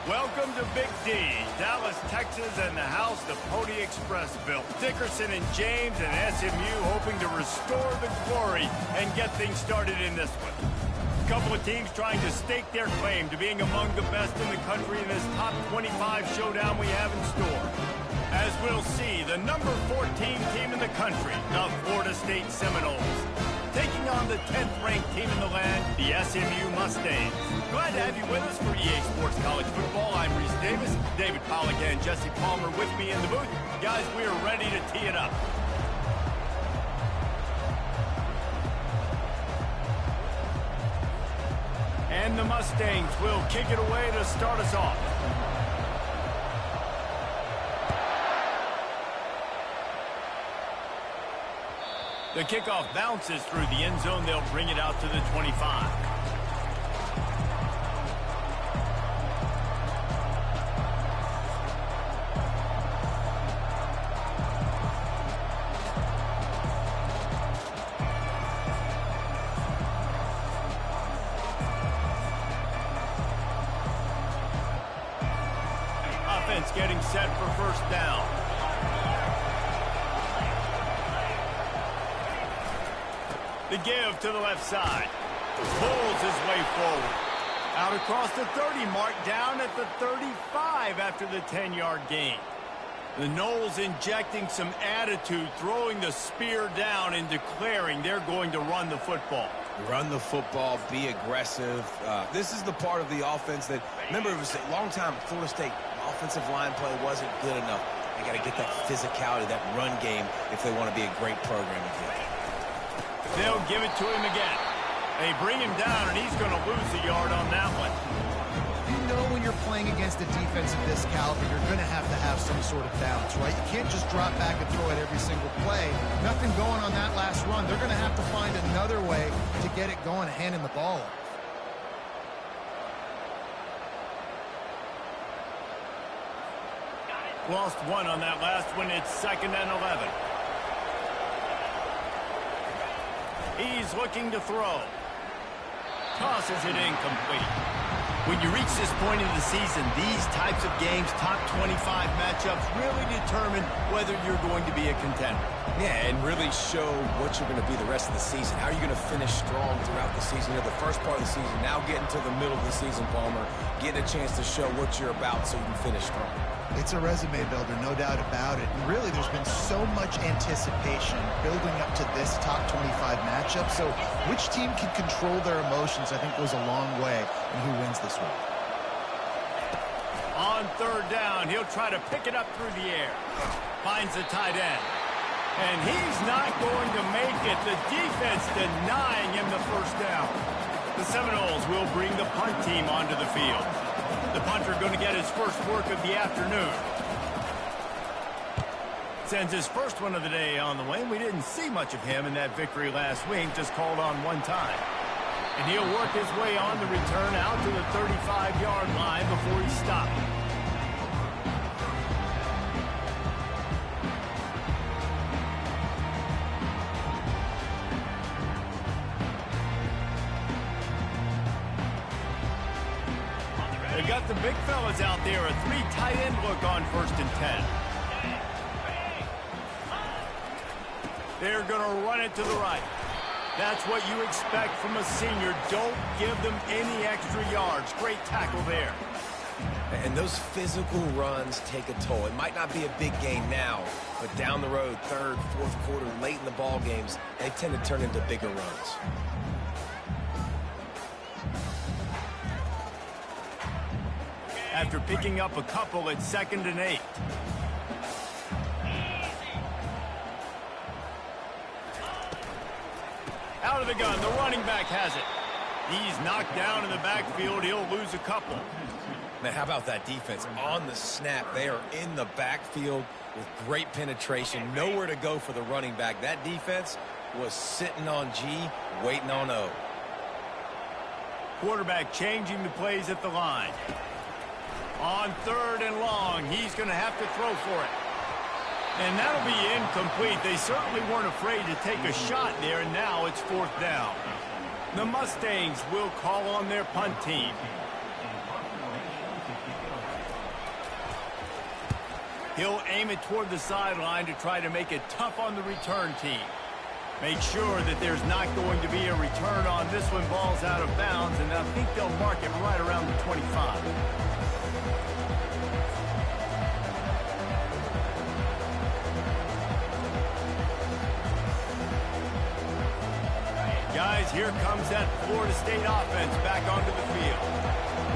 Welcome to Big D, Dallas, Texas, and the house the Pony Express built. Dickerson and James and SMU hoping to restore the glory and get things started in this one. A couple of teams trying to stake their claim to being among the best in the country in this top 25 showdown we have in store. As we'll see, the number 14 team in the country, the Florida State Seminoles, taking on the 10th-ranked team in the land, the SMU Mustangs. Glad to have you with us for EA Sports College Football. I'm Reese Davis, David Pollack and Jesse Palmer with me in the booth. Guys, we are ready to tee it up. And the Mustangs will kick it away to start us off. The kickoff bounces through the end zone. They'll bring it out to the 25. Offense getting set for first down. The give to the left side. Pulls his way forward. Out across the 30 mark, down at the 35 after the 10-yard gain. The Noles injecting some attitude, throwing the spear down and declaring they're going to run the football. Run the football, be aggressive. This is the part of the offense that, remember, it was a long time Florida State offensive line play wasn't good enough. They got to get that physicality, that run game, if they want to be a great program again. They'll give it to him again. They bring him down, and he's going to lose a yard on that one. You know when you're playing against a defense of this caliber, you're going to have some sort of balance, right? You can't just drop back and throw it every single play. Nothing going on that last run. They're going to have to find another way to get it going, handing the ball off. Lost one on that last one. It's 2nd and 11. He's looking to throw. Tosses it incomplete. When you reach this point in the season, these types of games, top 25 matchups, really determine whether you're going to be a contender. Yeah, and really show what you're going to be the rest of the season. How are you going to finish strong throughout the season? You know, the first part of the season, now getting to the middle of the season, Palmer, getting a chance to show what you're about so you can finish strong. It's a resume builder, no doubt about it. And really, there's been so much anticipation building up to this top 25 matchup. So which team can control their emotions, I think, goes a long way in who wins this one. On 3rd down, he'll try to pick it up through the air. Finds the tight end. And he's not going to make it. The defense denying him the first down. The Seminoles will bring the punt team onto the field. The punter going to get his first work of the afternoon. Sends his first one of the day on the way. We didn't see much of him in that victory last week, just called on one time. And he'll work his way on the return out to the 35-yard line before he stopped. They've got the big fellas out there, a 3 tight end look on 1st and 10. They're going to run it to the right. That's what you expect from a senior. Don't give them any extra yards. Great tackle there. And those physical runs take a toll. It might not be a big game now, but down the road, 3rd, 4th quarter, late in the ball games, they tend to turn into bigger runs. After picking up a couple, it's 2nd and 8. Out of the gun, the running back has it. He's knocked down in the backfield. He'll lose a couple. Man, how about that defense? On the snap, they are in the backfield with great penetration. Nowhere to go for the running back. That defense was sitting on G, waiting on O. Quarterback changing the plays at the line. On 3rd and long, he's going to have to throw for it. And that'll be incomplete. They certainly weren't afraid to take a shot there, and now it's 4th down. The Mustangs will call on their punt team. He'll aim it toward the sideline to try to make it tough on the return team. Make sure that there's not going to be a return on this one. Ball's out of bounds, and I think they'll mark it right around the 25. Guys, here comes that Florida State offense back onto the field.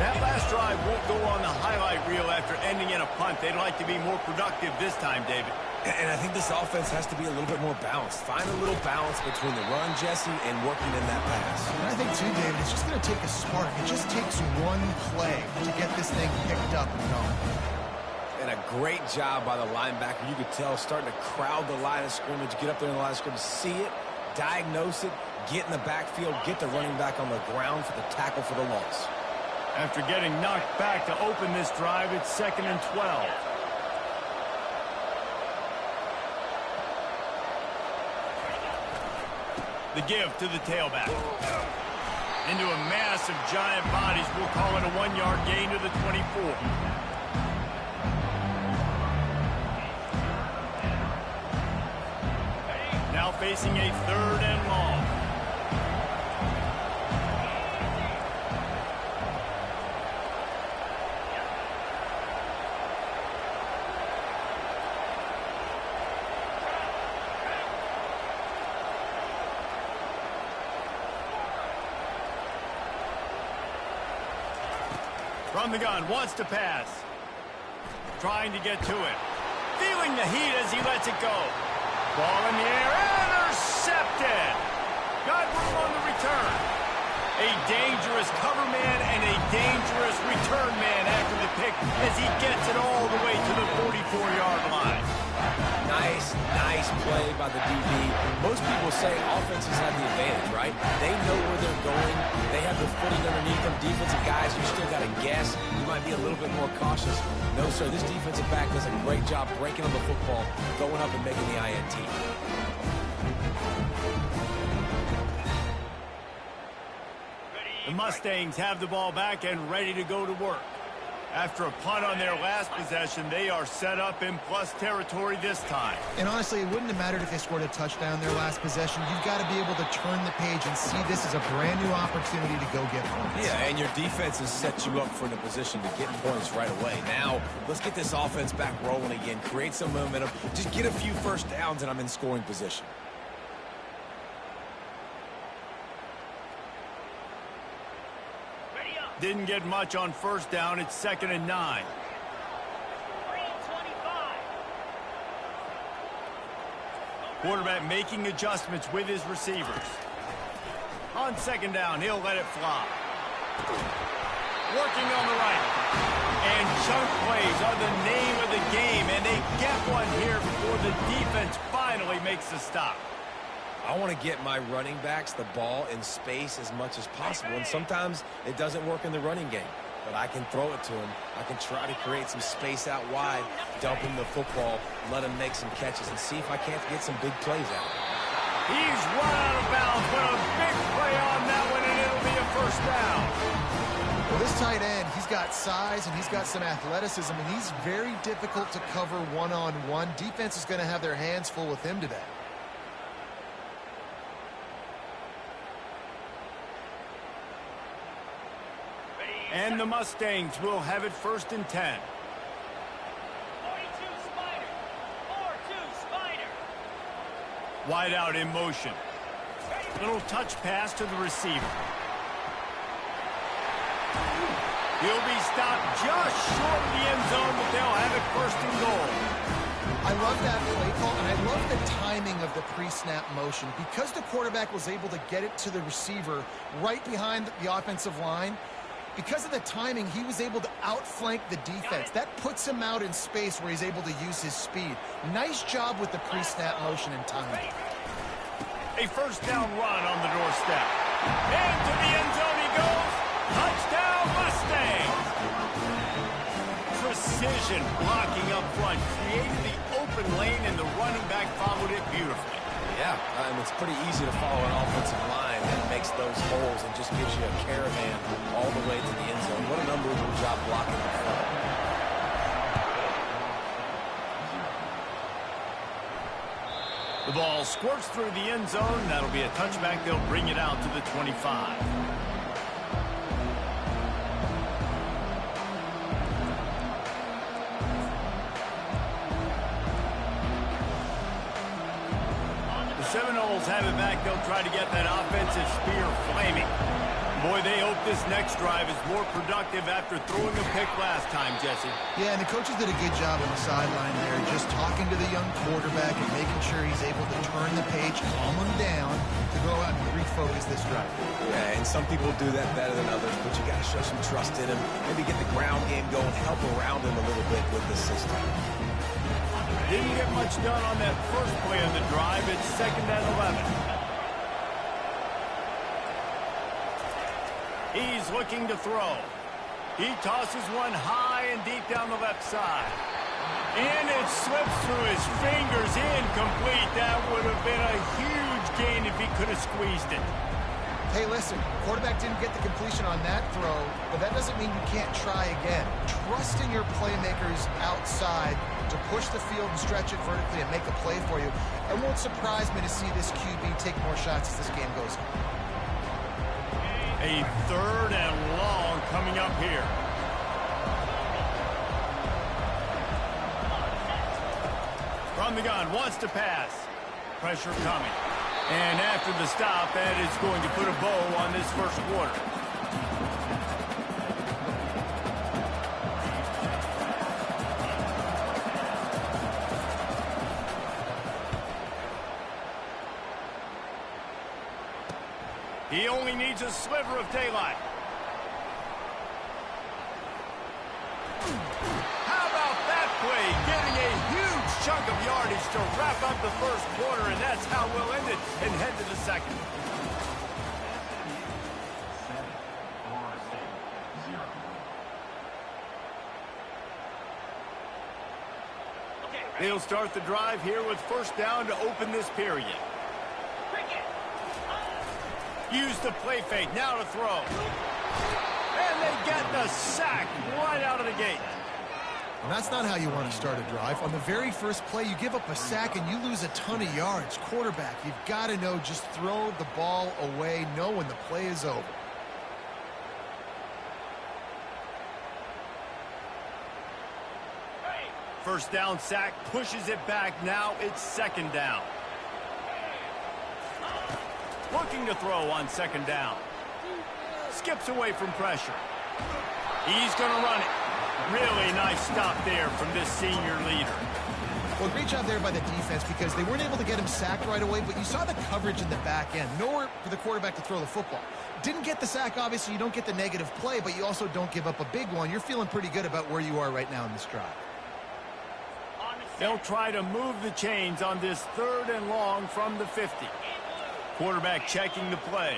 That last drive won't go on the highlight reel after ending in a punt. They'd like to be more productive this time, David. And I think this offense has to be a little bit more balanced. Find a little balance between the run, Jesse, and working in that pass. And I think, too, David, it's just going to take a spark. It just takes one play to get this thing picked up and going. And a great job by the linebacker. You could tell starting to crowd the line of scrimmage, get up there in the line of scrimmage, see it, diagnose it, get in the backfield, get the running back on the ground for the tackle for the loss. After getting knocked back to open this drive, it's 2nd and 12. The give to the tailback. Into a mass of giant bodies. We'll call it a 1-yard gain to the 24. Now facing a 3rd and long. From the gun, wants to pass. Trying to get to it. Feeling the heat as he lets it go. Ball in the air, intercepted. Got room on the return. A dangerous cover man and a dangerous return man after the pick as he gets it all the way to the 44-yard line. Nice play by the DB. Most people say offenses have the advantage, right? They know where they're going. They have the footing underneath them. Defensive guys, you still got to guess. You might be a little bit more cautious. No, sir, this defensive back does a great job breaking on the football, going up and making the INT. The Mustangs have the ball back and ready to go to work. After a punt on their last possession, they are set up in plus territory this time. And honestly, it wouldn't have mattered if they scored a touchdown their last possession. You've got to be able to turn the page and see this as a brand new opportunity to go get points. Yeah, and your defense has set you up for the position to get points right away. Now, let's get this offense back rolling again, create some momentum, just get a few first downs, and I'm in scoring position. Didn't get much on first down. It's 2nd and 9. Quarterback making adjustments with his receivers. On 2nd down, he'll let it fly. Working on the right. And chunk plays are the name of the game, and they get one here before the defense finally makes a stop. I want to get my running backs the ball in space as much as possible, and sometimes it doesn't work in the running game, but I can throw it to him. I can try to create some space out wide, dump him the football, let him make some catches, and see if I can't get some big plays out. He's run out of bounds, but a big play on that one, and it'll be a first down. Well, this tight end, he's got size and he's got some athleticism, and he's very difficult to cover one-on-one. Defense is going to have their hands full with him today. And the Mustangs will have it 1st and 10. 42 Spider. 4-2 Spider. Wide out in motion. Little touch pass to the receiver. He'll be stopped just short of the end zone, but they'll have it 1st and goal. I love that play call, and I love the timing of the pre-snap motion. Because the quarterback was able to get it to the receiver right behind the offensive line, because of the timing, he was able to outflank the defense. That puts him out in space where he's able to use his speed. Nice job with the pre-snap motion and timing. A first down run on the doorstep. And to the end zone he goes. Touchdown Mustangs! Precision blocking up front. Created the open lane, and the running back followed it beautifully. Yeah, and it's pretty easy to follow an offensive line that makes those holes and just gives you a caravan all the way to the end zone. What an unbelievable job blocking the front. The ball squirts through the end zone. That'll be a touchback. They'll bring it out to the 25. The Seminoles have it back. They'll try to get that offensive spear flaming. Boy, they hope this next drive is more productive after throwing a pick last time, Jesse. Yeah, and the coaches did a good job on the sideline there, just talking to the young quarterback and making sure he's able to turn the page, calm him down, to go out and refocus this drive. Yeah, and some people do that better than others, but you got to show some trust in him. Maybe get the ground game going, help around him a little bit with the system. Didn't get much done on that first play of the drive. It's 2nd and 11. He's looking to throw. He tosses one high and deep down the left side. And it slips through his fingers, incomplete. That would have been a huge gain if he could have squeezed it. Hey, listen, quarterback didn't get the completion on that throw, but that doesn't mean you can't try again. Trust in your playmakers outside to push the field and stretch it vertically and make a play for you. It won't surprise me to see this QB take more shots as this game goes on. A 3rd and long coming up here. From the gun, wants to pass. Pressure coming. And after the stop, that is going to put a bow on this first quarter. He only needs a sliver of daylight. How about that play? Getting a huge chunk of yardage to wrap up the first quarter, and that's how we'll end it and head to the second. They'll start the drive here with 1st down to open this period. Use the play fake, now to throw. And they get the sack right out of the gate. And that's not how you want to start a drive. On the very first play, you give up a sack and you lose a ton of yards. Quarterback, you've got to know, just throw the ball away, know when the play is over. First down sack, pushes it back. Now it's 2nd down. Looking to throw on 2nd down. Skips away from pressure. He's going to run it. Really nice stop there from this senior leader. Well, great job there by the defense because they weren't able to get him sacked right away, but you saw the coverage in the back end. Nowhere for the quarterback to throw the football. Didn't get the sack, obviously. You don't get the negative play, but you also don't give up a big one. You're feeling pretty good about where you are right now in this drive. They'll try to move the chains on this 3rd and long from the 50. Quarterback checking the play.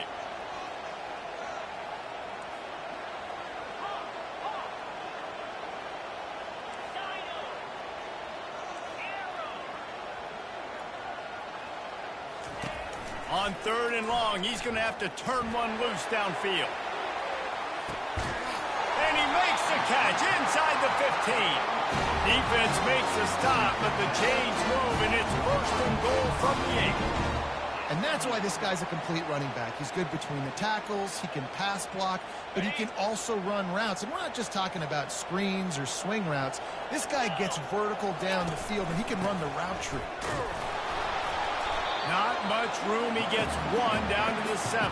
On 3rd and long, he's going to have to turn one loose downfield. And he makes the catch inside the 15. Defense makes the stop, but the chains move, and it's 1st and goal from the 8. And that's why this guy's a complete running back. He's good between the tackles, he can pass block, but he can also run routes. And we're not just talking about screens or swing routes. This guy gets vertical down the field, and he can run the route tree. Not much room. He gets 1 down to the 7.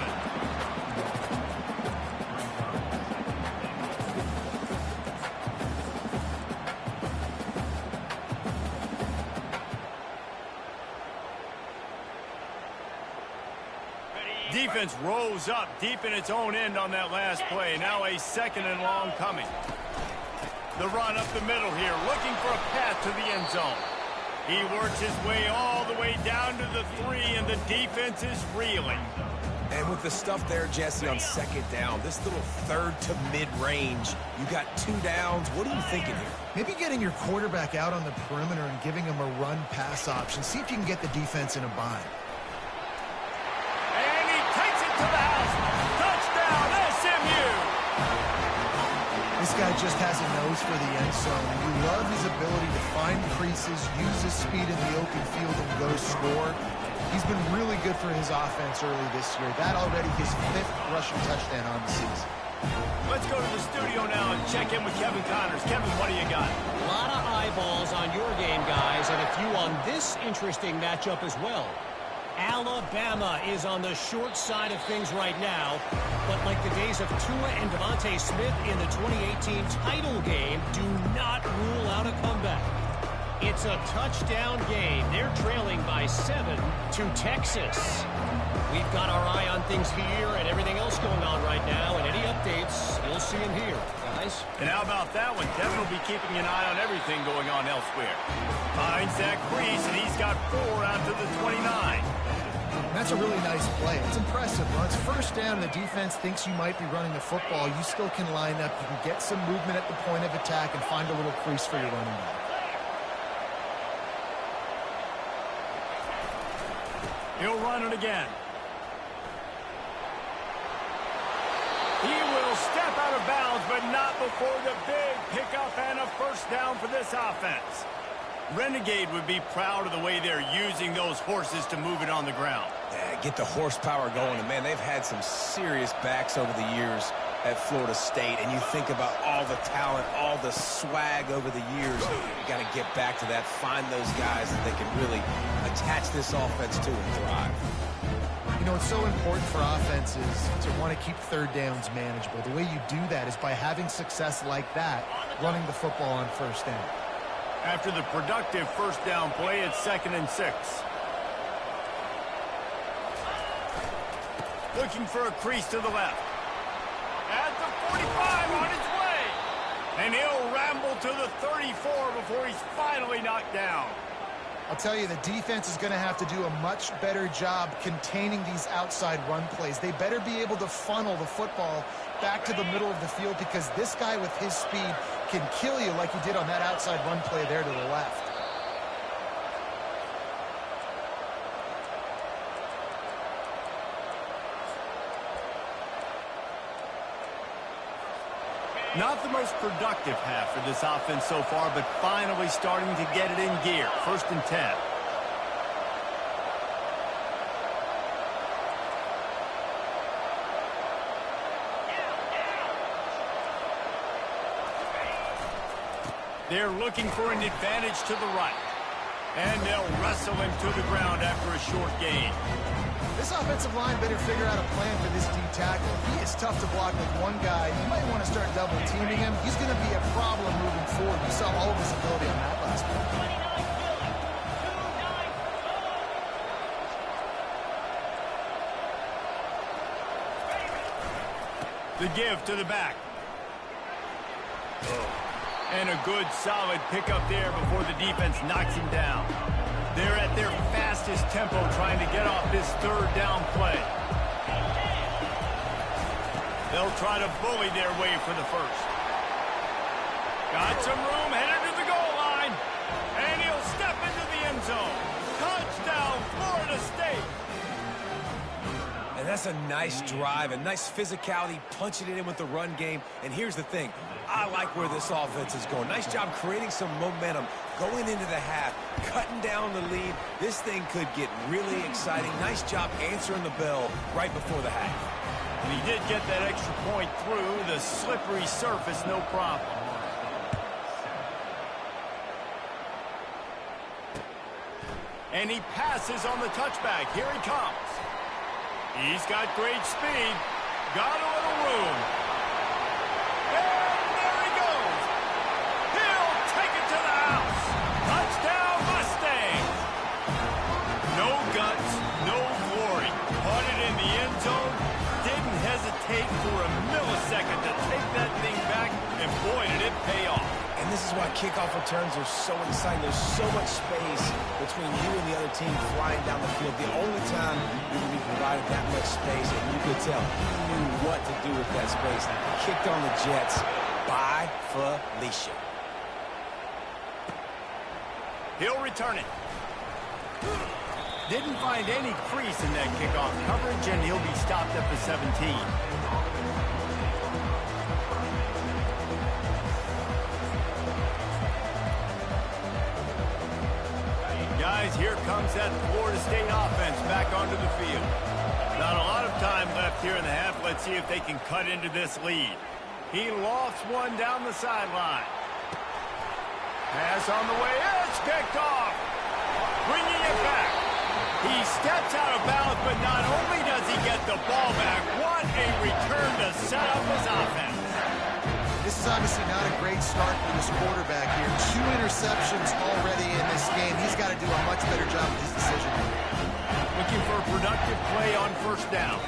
Defense rose up deep in its own end on that last play. Now a 2nd and long coming. The run up the middle here, looking for a path to the end zone. He works his way all the way down to the 3, and the defense is reeling. And with the stuff there, Jesse, on 2nd down, this little 3rd to mid-range, you got 2 downs. What are you thinking here? Maybe getting your quarterback out on the perimeter and giving him a run-pass option. See if you can get the defense in a bind. And he takes it to the house. Touchdown, SMU! This This guy just has a nose for the end zone. You love his ability to find creases, use his speed in the open field, and go score. He's been really good for his offense early this year. That already his 5th rushing touchdown on the season. Let's go to the studio now and check in with Kevin Connors. Kevin, what do you got? A lot of eyeballs on your game, guys, and a few on this interesting matchup as well. Alabama is on the short side of things right now, but like the days of Tua and Devontae Smith in the 2018 title game, do not rule out a comeback. It's a touchdown game. They're trailing by 7 to Texas. We've got our eye on things here and everything else going on right now, and any updates, you'll see them here, guys. And how about that one? Kevin will be keeping an eye on everything going on elsewhere. Finds that crease, and he's got 4 out to the 29. That's a really nice play. It's impressive. When it's first down and the defense thinks you might be running the football, you still can line up. You can get some movement at the point of attack and find a little crease for your running back. He'll run it again. He will step out of bounds, but not before the big pickup and a first down for this offense. Renegade would be proud of the way they're using those horses to move it on the ground. Yeah, get the horsepower going. And, man, they've had some serious backs over the years at Florida State. And you think about all the talent, all the swag over the years. You got to get back to that, find those guys that they can really attach this offense to and thrive. You know, it's so important for offenses to want to keep third downs manageable. The way you do that is by having success like that, running the football on first down. After the productive first down play, it's 2nd and 6. Looking for a crease to the left. At the 45 on its way. And he'll ramble to the 34 before he's finally knocked down. I'll tell you, the defense is going to have to do a much better job containing these outside run plays. They better be able to funnel the football back to the middle of the field, because this guy with his speed can kill you like he did on that outside run play there to the left. Not the most productive half for this offense so far, but finally starting to get it in gear. 1st and 10. They're looking for an advantage to the right. And they'll wrestle him to the ground after a short gain. This offensive line better figure out a plan for this D tackle. He is tough to block with one guy. You might want to start double teaming him. He's going to be a problem moving forward. You saw all of his ability on that last play. The give to the back. And a good, solid pickup there before the defense knocks him down. They're at their fastest tempo trying to get off this 3rd down play. They'll try to bully their way for the first. Got some room, headed to the goal line. And he'll step into the end zone. Touchdown, Florida State. And that's a nice drive, a nice physicality, punching it in with the run game. And here's the thing. I like where this offense is going. Nice job creating some momentum, going into the half, cutting down the lead. This thing could get really exciting. Nice job answering the bell right before the half. And he did get that extra point through the slippery surface, no problem. And he passes on the touchback. Here he comes. He's got great speed. Got a little room. And there he goes. He'll take it to the house. Touchdown, Mustangs. No guts, no glory. Caught it in the end zone. Didn't hesitate for a millisecond to take that thing back. And boy, did it pay off. And this is why kickoff returns are so exciting. There's so much space between you and the other team flying down the field. The only time you can be provided that much space, and you could tell he knew what to do with that space. Kicked on the Jets by Felicia. He'll return it. Didn't find any crease in that kickoff coverage, and he'll be stopped at the 17. Guys, here comes that Florida State offense back onto the field. Not a lot of time left here in the half. Let's see if they can cut into this lead. He lofts one down the sideline. Pass on the way. It's picked off. Bringing it back. He steps out of bounds, but not only does he get the ball back, what a return to set up his offense. This is obviously not a great start for this quarterback here. 2 interceptions already in this game. He's got to do a much better job with his decision. Looking for a productive play on first down.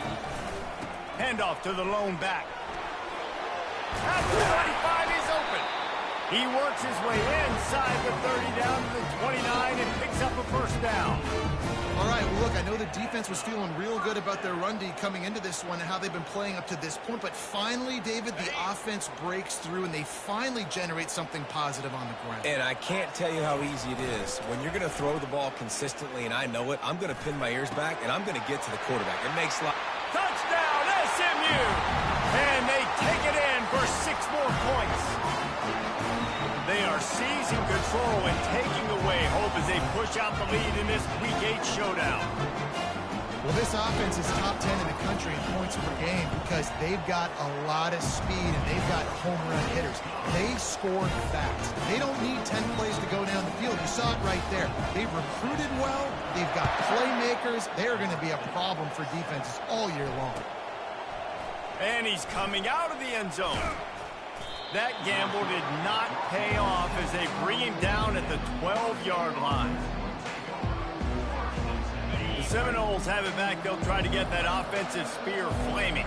Handoff to the lone back. At the 35, he's open. He works his way inside the 30 down to the 29 and picks up a first down. All right, well, look, I know the defense was feeling real good about their run D coming into this one and how they've been playing up to this point, but finally, David, the offense breaks through and they finally generate something positive on the ground. And I can't tell you how easy it is. When you're going to throw the ball consistently, and I know it, I'm going to pin my ears back, and I'm going to get to the quarterback. It makes a lot... Touchdown, SMU! And they take it in for 6 more points. They are seizing control and taking away hope as they push out the lead in this Week 8 showdown. Well, this offense is top 10 in the country in points per game because they've got a lot of speed and they've got home run hitters. They score fast. They don't need 10 plays to go down the field. You saw it right there. They've recruited well. They've got playmakers. They're going to be a problem for defenses all year long. And he's coming out of the end zone. That gamble did not pay off as they bring him down at the 12-yard line. The Seminoles have it back. They'll try to get that offensive spear flaming.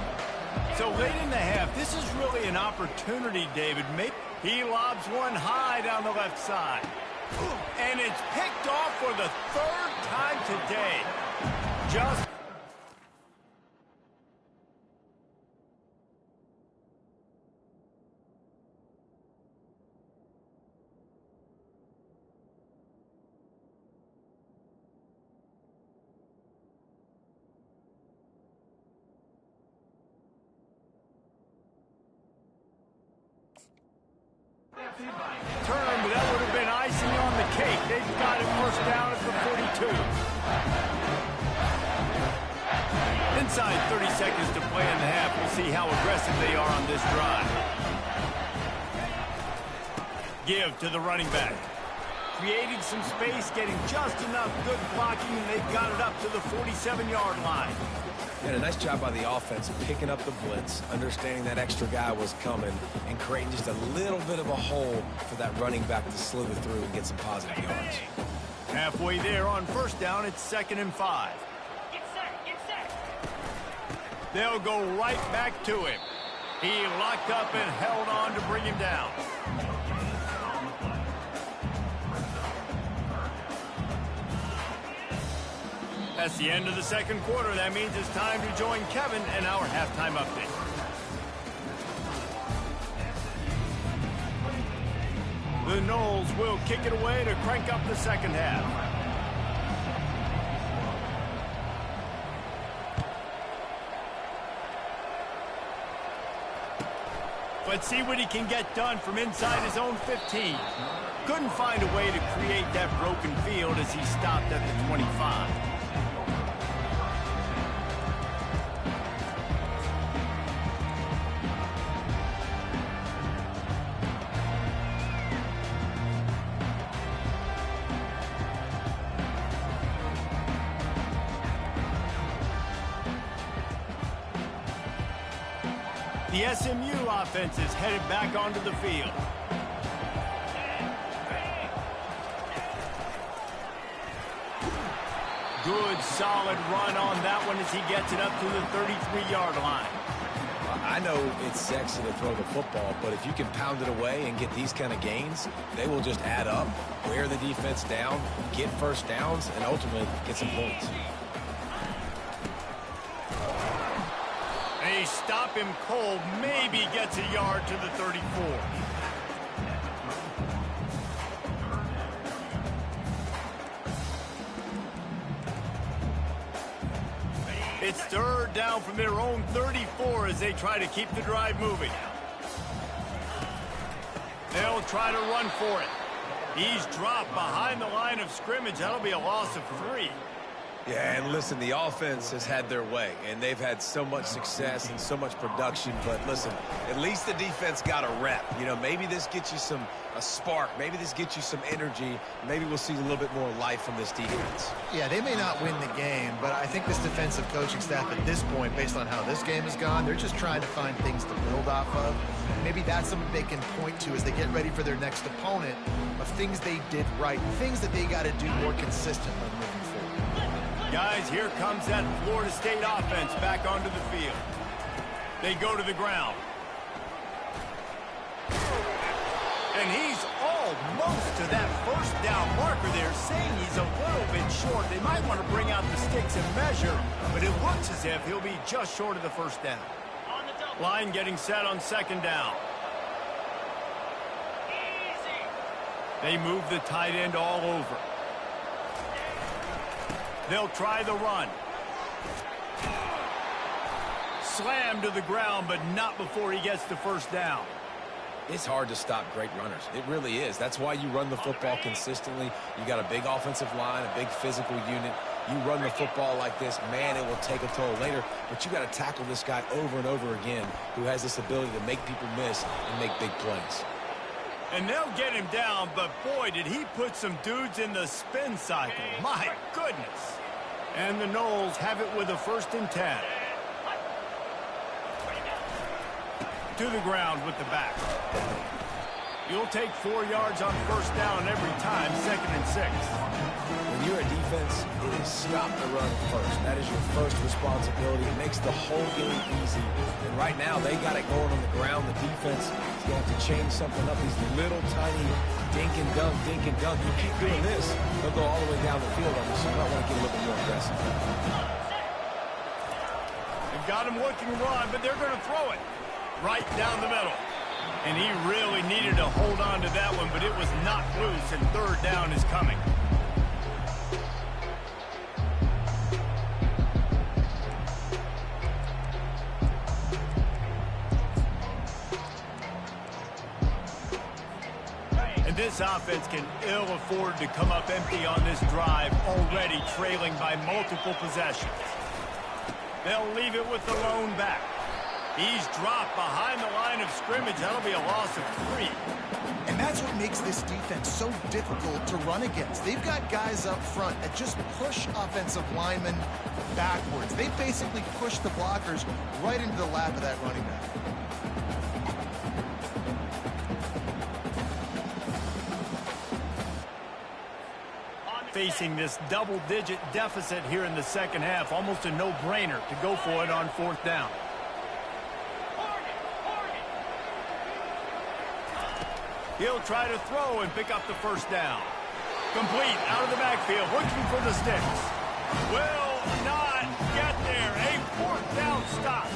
So late in the half, this is really an opportunity, David. He lobs one high down the left side. And it's picked off for the 3rd time today. Just... turn, but that would have been icing on the cake. They've got it first down at the 42. Inside 30 seconds to play in the half. We'll see how aggressive they are on this drive. Give to the running back. Creating some space, getting just enough good blocking, and they've got it up to the 47-yard line. Did a nice job by the offense picking up the blitz, understanding that extra guy was coming, and creating just a little bit of a hole for that running back to slither through and get some positive yards. Halfway there on first down, it's 2nd and 5. Get set, get set. They'll go right back to him. He locked up and held on to bring him down. That's the end of the 2nd quarter. That means it's time to join Kevin and our halftime update. The Noles will kick it away to crank up the 2nd half. Let's see what he can get done from inside his own 15. Couldn't find a way to create that broken field as he stopped at the 25. The SMU offense is headed back onto the field. Good, solid run on that one as he gets it up to the 33-yard line. I know it's sexy to throw the football, but if you can pound it away and get these kind of gains, they will just add up, wear the defense down, get first downs, and ultimately get some points. They stop him cold, maybe gets a yard to the 34. It's 3rd down from their own 34 as they try to keep the drive moving. They'll try to run for it. He's dropped behind the line of scrimmage. That'll be a loss of 3. Yeah, and listen, the offense has had their way, and they've had so much success and so much production. But listen, at least the defense got a rep. You know, maybe this gets you a spark. Maybe this gets you some energy. Maybe we'll see a little bit more life from this defense. Yeah, they may not win the game, but I think this defensive coaching staff at this point, based on how this game has gone, they're just trying to find things to build off of. Maybe that's something they can point to as they get ready for their next opponent, of things they did right, things that they got to do more consistently moving forward. Guys, here comes that Florida State offense back onto the field. They go to the ground. And he's almost to that first down marker there, saying he's a little bit short. They might want to bring out the sticks and measure, but it looks as if he'll be just short of the first down. Line getting set on second down. Easy. They move the tight end all over. They'll try the run. Slam to the ground, but not before he gets the first down. It's hard to stop great runners. It really is. That's why you run the football consistently. You got a big offensive line, a big physical unit. You run the football like this, man, it will take a toll later. But you got to tackle this guy over and over again who has this ability to make people miss and make big plays. And they'll get him down, but boy, did he put some dudes in the spin cycle. My goodness. And the Noles have it with a 1st and 10. To the ground with the back. You'll take 4 yards on first down every time, 2nd and 6. When you're a defense, it is stop the run first. That is your first responsibility. It makes the whole game easy. And right now, they got it going on the ground. The defense is going to have to change something up. These little tiny dink and dunk, dink and dunk. You keep doing this, they'll go all the way down the field on you, so you might want to get a little bit more aggressive. They've got him looking run, but they're going to throw it right down the middle. And he really needed to hold on to that one, but it was knocked loose, and 3rd down is coming. And this offense can ill afford to come up empty on this drive, already trailing by multiple possessions. They'll leave it with the lone back. He's dropped behind the line of scrimmage. That'll be a loss of 3. And that's what makes this defense so difficult to run against. They've got guys up front that just push offensive linemen backwards. They basically push the blockers right into the lap of that running back. Facing this double-digit deficit here in the second half, almost a no-brainer to go for it on 4th down. He'll try to throw and pick up the first down. Complete out of the backfield, looking for the sticks. Will not get there. A 4th down stop.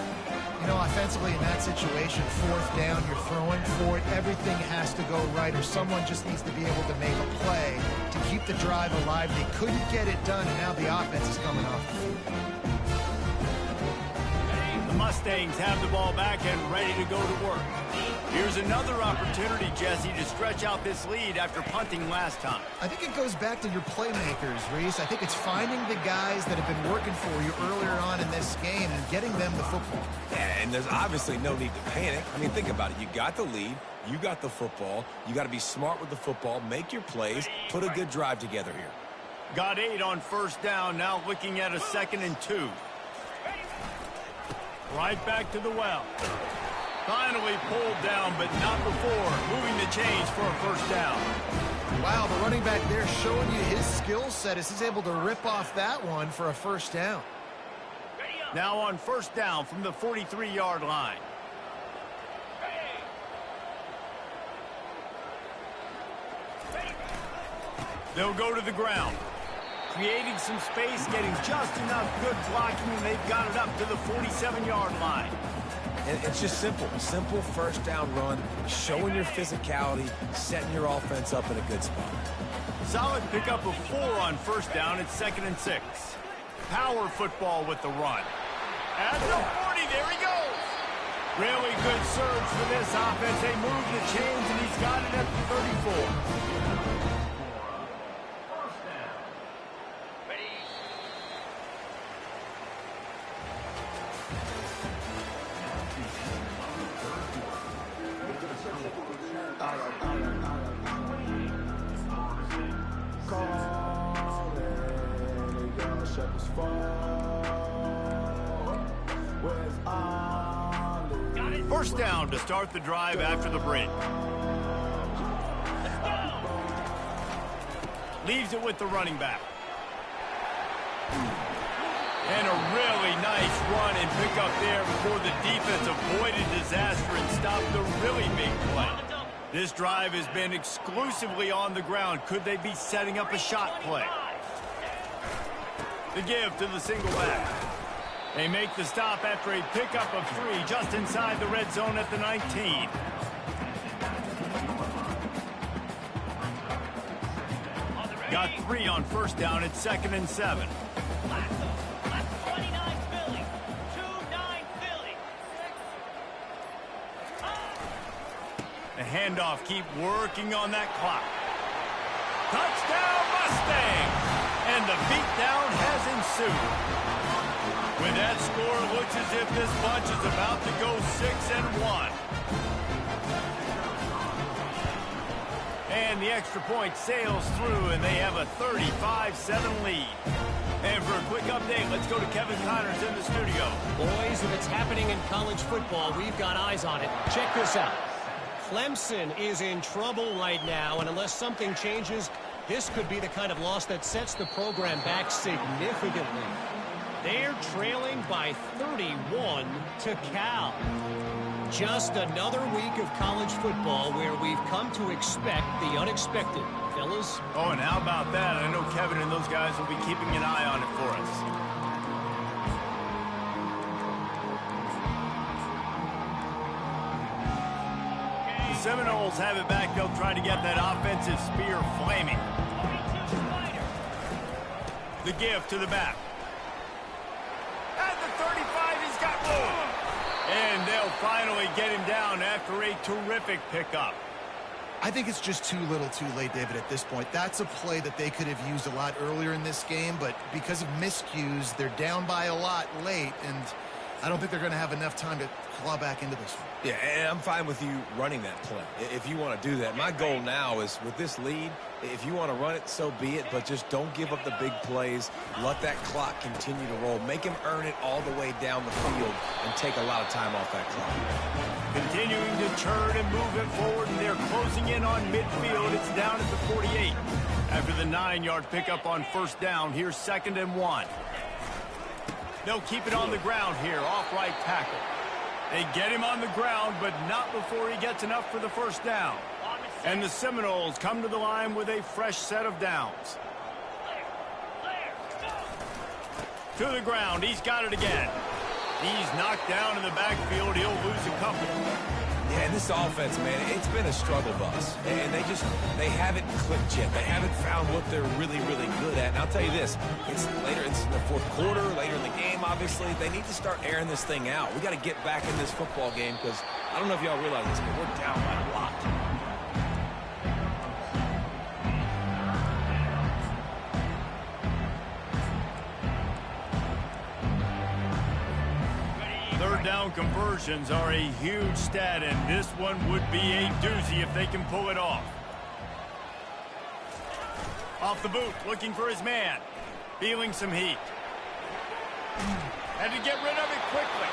You know, offensively in that situation, 4th down, you're throwing for it. Everything has to go right, or someone just needs to be able to make a play to keep the drive alive. They couldn't get it done, and now the offense is coming off the field. The Mustangs have the ball back and ready to go to work. Here's another opportunity, Jesse, to stretch out this lead after punting last time. I think it goes back to your playmakers, Reese. I think it's finding the guys that have been working for you earlier on in this game and getting them the football. Yeah, and there's obviously no need to panic. I mean, think about it. You got the lead. You got the football. You got to be smart with the football. Make your plays. Put a good drive together here. Got 8 on first down. Now looking at a 2nd and 2. Right back to the well. Finally pulled down, but not before moving the chains for a first down. Wow, the running back there showing you his skill set as he's able to rip off that one for a first down. Now on first down from the 43-yard line. They'll go to the ground. Creating some space, getting just enough good blocking, and they've got it up to the 47-yard line. And it's just simple. Simple first down run, showing your physicality, setting your offense up in a good spot. Solid pickup of 4 on first down. It's 2nd and 6. Power football with the run. At the 40, there he goes. Really good surge for this offense. They move the chains, and he's got it at the 34. shepherds fall. Where's Ollie? First down to start the drive after the break. Leaves it with the running back. And a really nice run and pick up there before the defense avoided disaster and stopped the really big play. This drive has been exclusively on the ground. Could they be setting up a shot play? The give to the single back. They make the stop after a pickup of 3 just inside the red zone at the 19. Got 3 on first down at 2nd and 7. The handoff, keep working on that clock. Touchdown Mustang! And the beatdown has ensued. With that score, it looks as if this bunch is about to go 6-1. And the extra point sails through, and they have a 35-7 lead. And for a quick update, let's go to Kevin Connors in the studio. Boys, if it's happening in college football, we've got eyes on it. Check this out. Clemson is in trouble right now, and unless something changes, this could be the kind of loss that sets the program back significantly. They're trailing by 31 to Cal. Just another week of college football where we've come to expect the unexpected. Fellas? Oh, and how about that? I know Kevin and those guys will be keeping an eye on it for us. The Seminoles have it back. They'll try to get that offensive spear flaming. The give to the back. At the 35, he's got room. And they'll finally get him down after a terrific pickup. I think it's just too little too late, David, at this point. That's a play that they could have used a lot earlier in this game, but because of miscues, they're down by a lot late, and I don't think they're going to have enough time to claw back into this one. Yeah, and I'm fine with you running that play if you want to do that. My goal now is with this lead, if you want to run it, so be it, but just don't give up the big plays. Let that clock continue to roll. Make him earn it all the way down the field and take a lot of time off that clock. Continuing to turn and move it forward, and they're closing in on midfield. It's down at the 48. After the 9-yard pickup on first down, here's 2nd and 1. They'll keep it on the ground here, off right tackle. They get him on the ground, but not before he gets enough for the first down. And the Seminoles come to the line with a fresh set of downs. To the ground, he's got it again. He's knocked down in the backfield. He'll lose a couple. Yeah, and this offense, man, it's been a struggle bus. And they haven't clicked yet. They haven't found what they're really, really good at. And I'll tell you this, it's later in the fourth quarter, later in the game, obviously. They need to start airing this thing out. We got to get back in this football game because I don't know if y'all realize this, but we're down by a lot. Third down conversions are a huge stat, and this one would be a doozy if they can pull it off. Off the boot, looking for his man. Feeling some heat. Had to get rid of it quickly.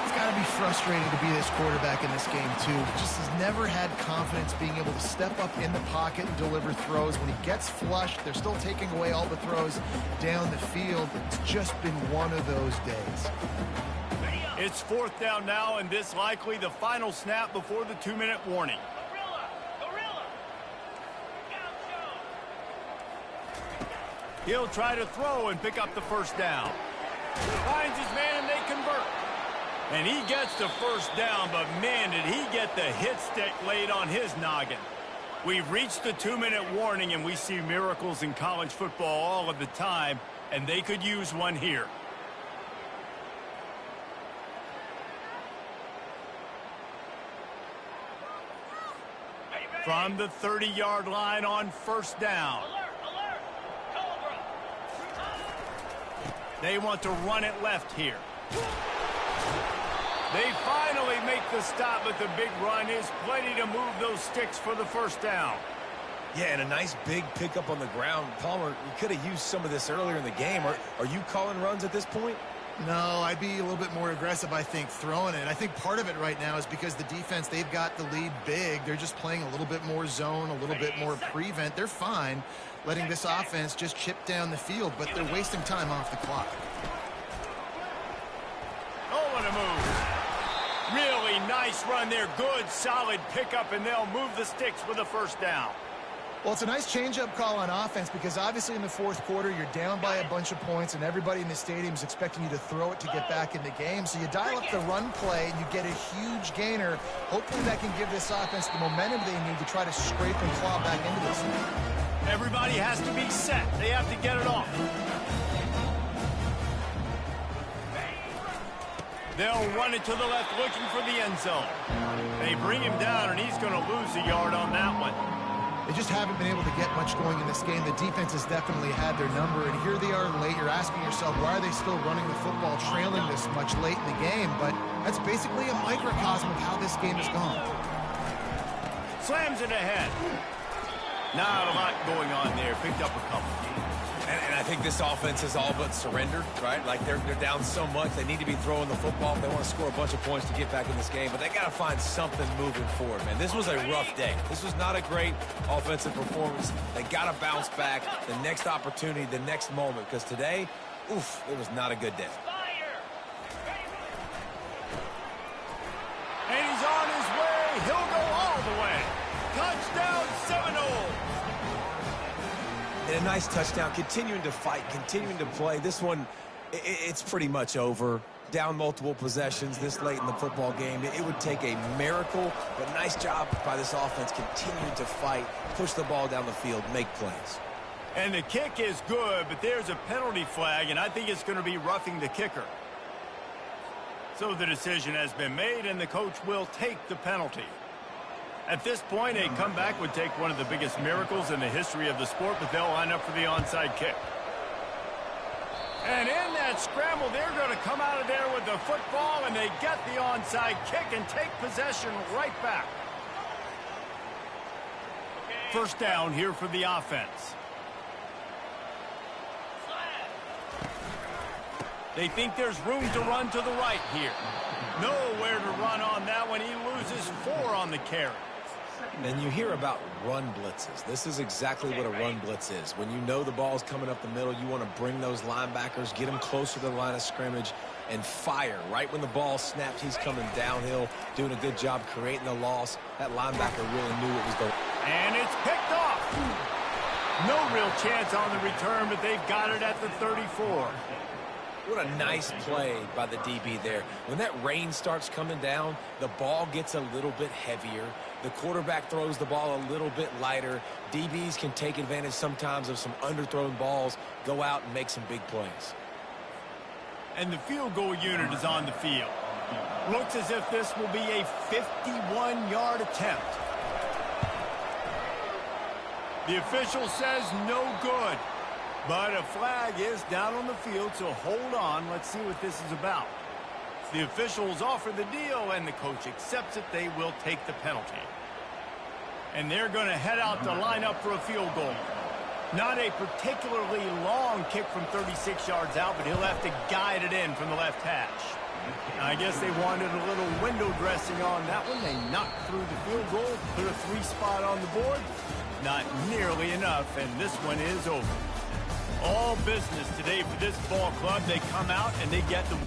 It's got to be frustrating to be this quarterback in this game, too. Just has never had confidence being able to step up in the pocket and deliver throws. When he gets flushed, they're still taking away all the throws down the field. It's just been one of those days. It's fourth down now, and this likely the final snap before the 2-minute warning. He'll try to throw and pick up the first down. Finds his man, and they convert. And he gets the first down, but man, did he get the hit stick laid on his noggin. We've reached the 2-minute warning, and we see miracles in college football all of the time, and they could use one here. From the 30-yard line on first down. They want to run it left here. They finally make the stop, but the big run is plenty to move those sticks for the first down. Yeah, and a nice big pickup on the ground. Palmer, you could have used some of this earlier in the game. Are you calling runs at this point? No, I'd be a little bit more aggressive, I think, throwing it. I think part of it right now is because the defense, they've got the lead big. They're just playing a little bit more zone, a little bit more prevent. They're fine letting this offense just chip down the field, but they're wasting time off the clock. Oh, what a move. Really nice run there. Good, solid pickup, and they'll move the sticks with a first down. Well, it's a nice change-up call on offense because obviously in the fourth quarter, you're down by a bunch of points and everybody in the stadium is expecting you to throw it to get back in the game. So you dial up the run play and you get a huge gainer. Hopefully that can give this offense the momentum they need to try to scrape and claw back into this thing. Everybody has to be set. They have to get it off. They'll run it to the left looking for the end zone. They bring him down and he's going to lose a yard on that one. They just haven't been able to get much going in this game. The defense has definitely had their number, and here they are late. You're asking yourself, why are they still running the football, trailing this much late in the game? But that's basically a microcosm of how this game has gone. Slams it ahead. Not a lot going on there. Picked up a couple. And I think this offense is all but surrendered, right? Like they're down so much, they need to be throwing the football if they want to score a bunch of points to get back in this game. But they got to find something moving forward, man. This was a rough day. This was not a great offensive performance. They got to bounce back the next opportunity, the next moment, because today, oof, it was not a good day. And he's on his way. He'll go all the way. Touchdown, Seminoles. And a nice touchdown, continuing to fight, continuing to play. This one, it's pretty much over. Down multiple possessions this late in the football game. It would take a miracle, but nice job by this offense continuing to fight, push the ball down the field, make plays. And the kick is good, but there's a penalty flag, and I think it's going to be roughing the kicker. So the decision has been made, and the coach will take the penalty. At this point, a comeback would take one of the biggest miracles in the history of the sport, but they'll line up for the onside kick. And in that scramble, they're going to come out of there with the football, and they get the onside kick and take possession right back. First down here for the offense. They think there's room to run to the right here. Nowhere to run on that one. He loses 4 on the carry. And you hear about run blitzes. This is exactly what a run blitz is. When you know the ball's coming up the middle, you want to bring those linebackers, get them closer to the line of scrimmage, and fire. Right when the ball snaps, he's coming downhill, doing a good job creating the loss. That linebacker really knew it was going. And it's picked off. No real chance on the return, but they've got it at the 34. What a nice play by the DB there. When that rain starts coming down, the ball gets a little bit heavier. The quarterback throws the ball a little bit lighter. DBs can take advantage sometimes of some underthrown balls, go out and make some big plays. And the field goal unit is on the field. Looks as if this will be a 51-yard attempt. The official says no good. But a flag is down on the field, so hold on. Let's see what this is about. The officials offer the deal, and the coach accepts it. They will take the penalty. And they're going to head out to line up for a field goal. Not a particularly long kick from 36 yards out, but he'll have to guide it in from the left hash. I guess they wanted a little window dressing on that one. They knocked through the field goal, put a 3 spot on the board. Not nearly enough, and this one is over. All business today for this ball club. They come out and they get the